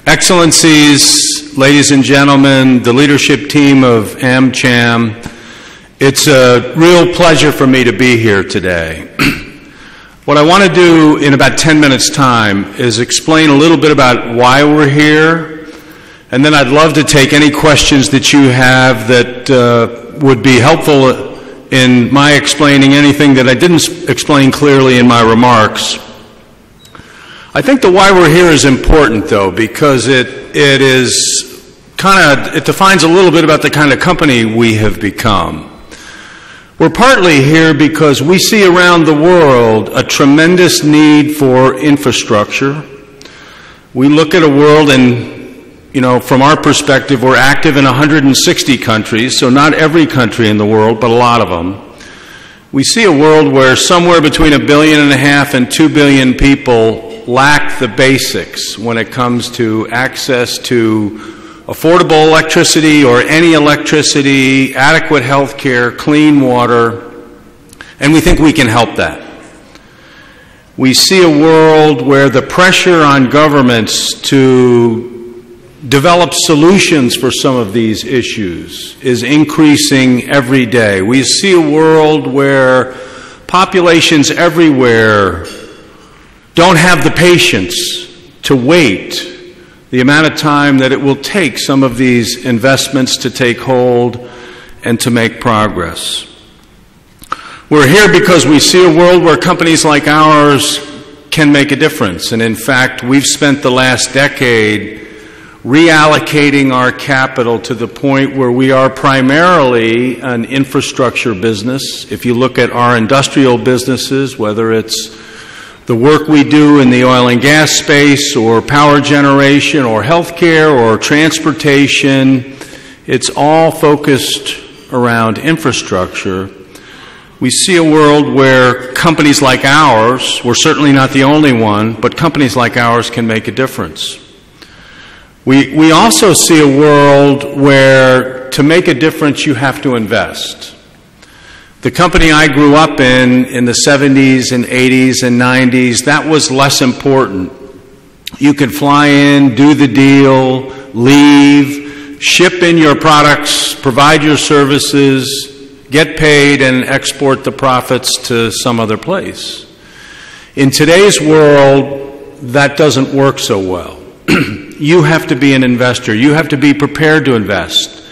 Excellencies, ladies and gentlemen, the leadership team of AmCham, it's a real pleasure for me to be here today. What I want to do in about 10 minutes' time is explain a little bit about why we're here, and then I'd love to take any questions that you have that would be helpful in my explaining anything that I didn't explain clearly in my remarks. I think the why we're here is important, though, because it defines a little bit about the kind of company we have become. We're partly here because we see around the world a tremendous need for infrastructure. We look at a world and, from our perspective, we're active in 160 countries, so not every country in the world, but a lot of them. We see a world where somewhere between 1.5 billion and 2 billion people lack the basics when it comes to access to affordable electricity or any electricity, adequate health care, clean water, and we think we can help that. We see a world where the pressure on governments to develop solutions for some of these issues is increasing every day. We see a world where populations everywhere don't have the patience to wait the amount of time that it will take some of these investments to take hold and to make progress. We're here because we see a world where companies like ours can make a difference. And in fact, we've spent the last decade reallocating our capital to the point where we are primarily an infrastructure business. If you look at our industrial businesses, whether it's the work we do in the oil and gas space or power generation or healthcare or transportation, it's all focused around infrastructure. We see a world where companies like ours, we're certainly not the only one, but companies like ours can make a difference. We also see a world where to make a difference you have to invest. The company I grew up in the 70s and 80s and 90s, that was less important. You could fly in, do the deal, leave, ship in your products, provide your services, get paid, and export the profits to some other place. In today's world, that doesn't work so well. You have to be an investor. You have to be prepared to invest.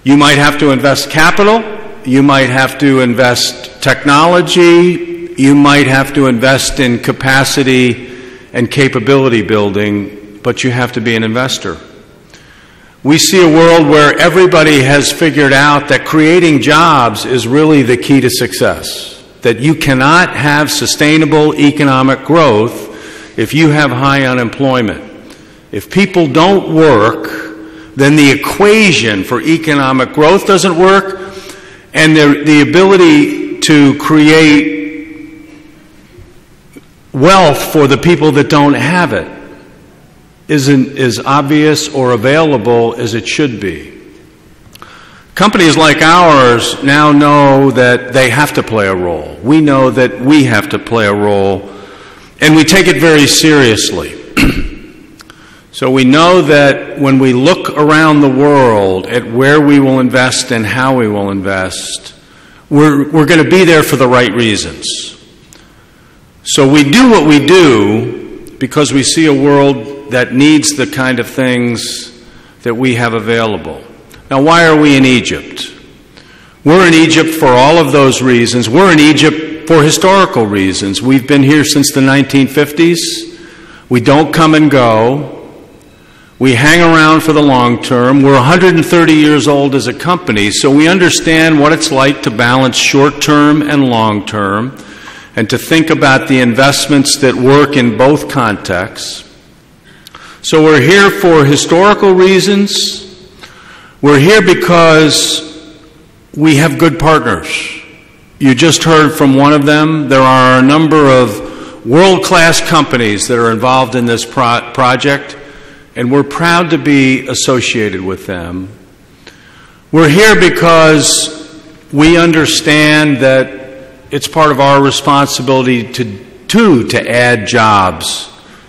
You might have to invest capital. You might have to invest technology. You might have to invest in capacity and capability building, but you have to be an investor. We see a world where everybody has figured out that creating jobs is really the key to success, that you cannot have sustainable economic growth if you have high unemployment. If people don't work, then the equation for economic growth doesn't work, and the ability to create wealth for the people that don't have it isn't as obvious or available as it should be. Companies like ours now know that they have to play a role. We know that we have to play a role, and we take it very seriously. So we know that when we look around the world at where we will invest and how we will invest, we're going to be there for the right reasons. So we do what we do because we see a world that needs the kind of things that we have available. Now, why are we in Egypt? We're in Egypt for all of those reasons. We're in Egypt for historical reasons. We've been here since the 1950s. We don't come and go. We hang around for the long term. We're 130 years old as a company, so we understand what it's like to balance short term and long term and to think about the investments that work in both contexts. So we're here for historical reasons. We're here because we have good partners. You just heard from one of them. There are a number of world-class companies that are involved in this project, and we're proud to be associated with them. We're here because we understand that it's part of our responsibility to add jobs